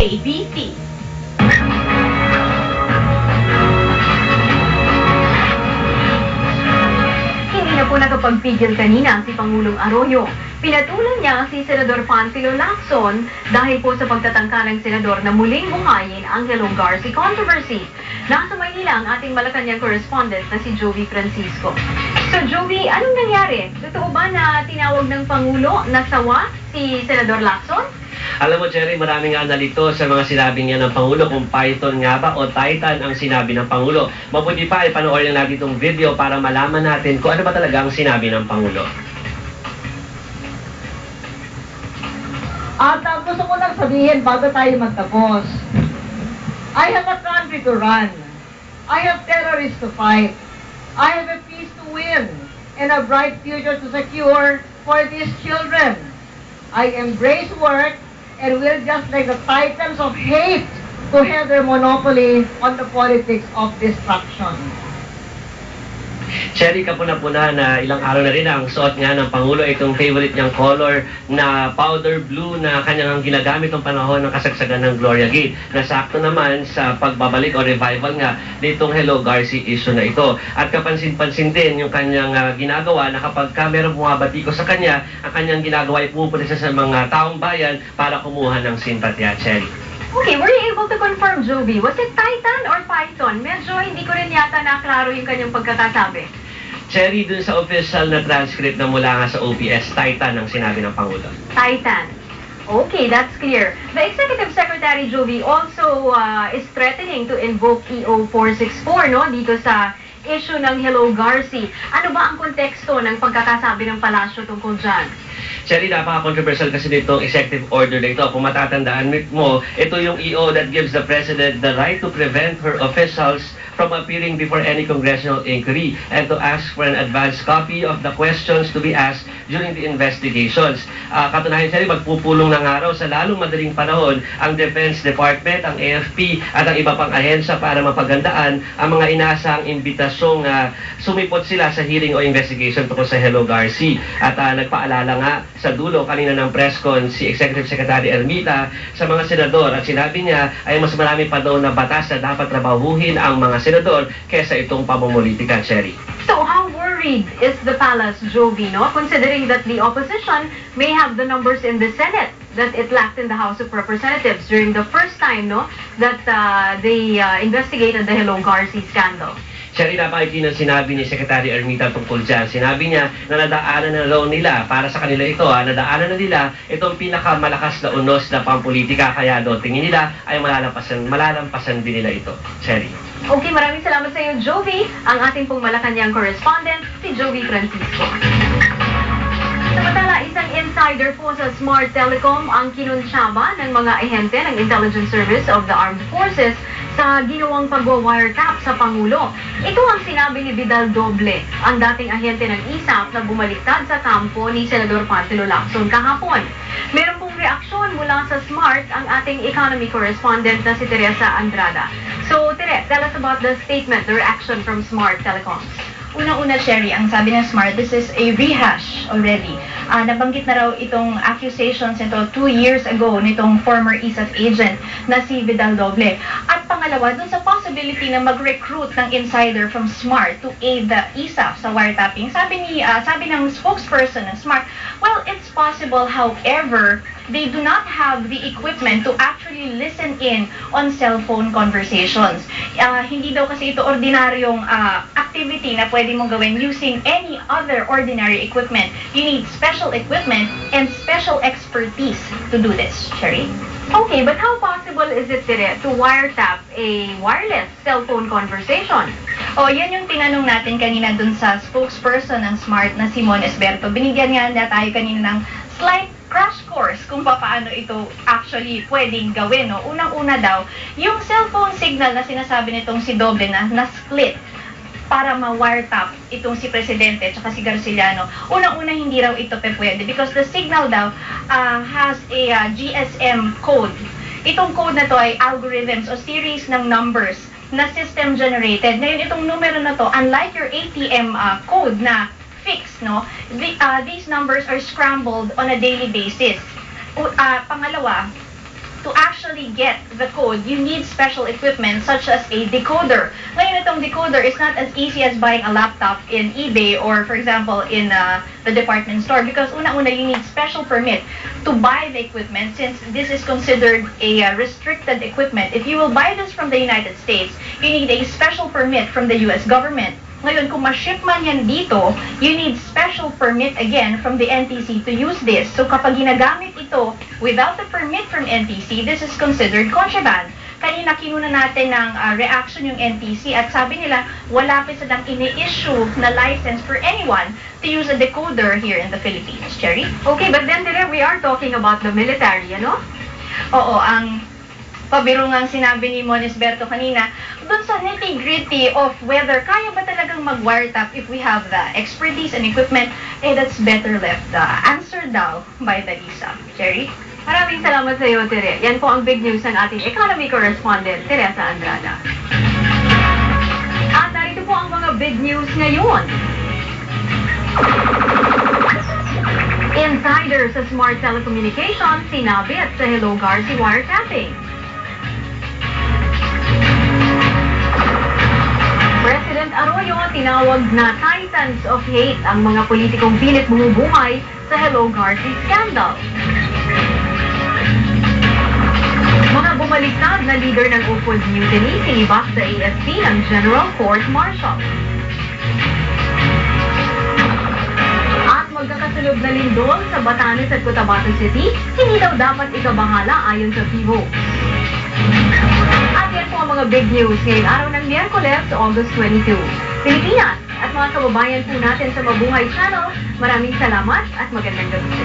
ABC. Hindi na po nakapagpigil kanina si Pangulong Arroyo. Pinatulan niya si Senador Panfilo Lacson dahil po sa pagtatangka ng senador na muling buhayin ang Hello Garci controversy. Nasa Maynila ang ating Malacanang correspondent na si Jovi Francisco. So Jovi, anong nangyari? Totoo ba na tinawag ng Pangulo na sawa si Senador Lacson? Alam mo, Cherry, marami nga nalito sa mga sinabi niya ng Pangulo kung Python nga ba o Titan ang sinabi ng Pangulo. Mabuti pa, ipanoorin natin itong video para malaman natin kung ano ba talaga ang sinabi ng Pangulo. At gusto ko lang sabihin bago tayo magtapos, I have a country to run. I have terrorists to fight. I have a peace to win and a bright future to secure for these children. I embrace work and will just like the titans of hate to have their monopoly on the politics of destruction. Cherry, kapuna-puna na ilang araw na rin ang suot nga ng Pangulo itong favorite niyang color na powder blue na kanyang ginagamit ng panahon ng kasagsagan ng Gloria Gate. Nasakto naman sa pagbabalik o revival nga nitong Hello Garci issue na ito. At kapansin-pansin din yung kanyang ginagawa na kapag merong bumabatiko sa kanya, ang kanyang ginagawa ay pumupunta siya sa mga taong bayan para kumuha ng simpatya, Cherry. Okay, were you able to confirm, Jovi? Was it Titan or Python? Medyo hindi ko rin yata naklaro yung kanyang pagkakasabi. Cherry, dun sa official na transcript na mula nga sa OPS, Titan ang sinabi ng Pangulo. Titan. Okay, that's clear. The Executive Secretary, Jovi, also is threatening to invoke EO 464, no? Dito sa issue ng Hello Garci. Ano ba ang konteksto ng pagkakasabi ng palasyo tungkol dyan? Cherry, napaka-controversial kasi nitong executive order na ito. Kung matatandaan mo, ito yung EO that gives the President the right to prevent her officials from appearing before any congressional inquiry and to ask for an advance copy of the questions to be asked during the investigations. Katunayan, Cherry, magpupulong ng araw sa lalong madaling panahon ang Defense Department, ang AFP at ang iba pang ahensya para mapagandaan ang mga inaasang imbitasyong sumipot sila sa hearing o investigation tungkol sa Hello Garci. At nagpaalala nga sa dulo kanina ng press con si Executive Secretary Ermita sa mga senador at sinabi niya ay mas marami pa daw na batas na dapat trabahuhin ang mga senador kesa itong pamumulitika, Cherry. So how worried is the palace, Jovi, no? Considering that the opposition may have the numbers in the Senate that it lacked in the House of Representatives during the first time, no, that they investigated the Hello Garci scandal. Cherry, napakikita sinabi ni Secretary Ermita tungkol dyan. Sinabi niya na nadaanan na daw nila, para sa kanila ito, nadaanan na nila itong pinakamalakas na unos na pampolitika. Kaya daw tingin nila ay malalampasan din nila ito. Cherry. Okay, maraming salamat sa iyo, Jovi. Ang ating pong Malacanang correspondent, si Jovi Francisco. Samantala, isang insider po sa Smart Telecom ang kinunsyaba ng mga ahente ng Intelligence Service of the Armed Forces sa ginawang pagwa-wiretap sa Pangulo. Ito ang sinabi ni Vidal Doble, ang dating ahente ng ISAF na bumaliktad sa kampo ni Senador Panfilo Lacson kahapon. Meron pong reaksyon mula sa Smart ang ating economy correspondent na si Teresa Andrada. So, Tere, tell us about the statement, the reaction from Smart Telecom. Una-una, Sherry, ang sabi ng Smart, this is a rehash already. Nabanggit na raw itong accusations nito 2 years ago nitong former ISAF agent na si Vidal Doble. At pangalawa, dun sa possibility na mag-recruit ng insider from Smart to aid the ISAF sa wiretapping, sabi ng spokesperson ng Smart, well, it's possible, however, they do not have the equipment to actually listen in on cell phone conversations. Hindi daw kasi ito ordinaryong activity na pwede mong gawin using any other ordinary equipment. You need special equipment and special expertise to do this, Sherry. Okay, but how possible is it, Tere, to wiretap a wireless cell phone conversation? Yan yung tinanong natin kanina dun sa spokesperson ng Smart na Simon Esberto. Binigyan nga tayo kanina ng slight crash course kung paano ito actually pwedeng gawin. No? Unang-una daw, yung cellphone signal na sinasabi nitong si Doble na split para ma-wiretap itong si Presidente at si Garciliano. Unang-una hindi raw ito pwede because the signal daw has a GSM code. Itong code na to ay algorithms o series ng numbers na system generated. Ngayon itong numero na to, unlike your ATM code na fixed, no? These numbers are scrambled on a daily basis. Pangalawa, to actually get the code, you need special equipment such as a decoder. Ngayon, itong decoder is not as easy as buying a laptop in eBay or, for example, in the department store, because una-una, you need special permit to buy the equipment, since this is considered a restricted equipment. If you will buy this from the United States, you need a special permit from the US government. Ngayon, kung ma-ship man yan dito, you need special permit again from the NTC to use this. So kapag ginagamit ito without the permit from NTC, this is considered contraband. Kanina kinuna natin ng reaction yung NTC at sabi nila wala pa silang ini-issue na license for anyone to use a decoder here in the Philippines. Cherry? Okay, but then today we are talking about the military, ano? Oo, ang pabiro nga sinabi ni Monisberto kanina, dun sa nitty-gritty of whether kaya ba talagang mag-wiretap if we have the expertise and equipment, that's better left answered daw by the ISA. Cherry? Maraming salamat sa iyo, Tere. Yan po ang big news ng ating economy correspondent, Teresa Andrada. At narito po ang mga big news ngayon. Insider sa Smart Telecommunications, sinabit sa Hello Garci wiretapping. President Arroyo tinawag na titans of hate ang mga politikong pilit bumubuhay sa Hello Garci scandal. Mga bumaliktad na leader ng Upod Mutiny, sinibak sa AFP ng General Court Martial. At magkakasunod na lindol sa Batanes at Cotabato City, hindi daw dapat ikabahala ayon sa PIVO. At yan po ang mga big news ngayong araw ng Miyerkules, August 22. Pilipinas at mga kababayan po natin sa Mabuhay Channel, maraming salamat at magandang gabi.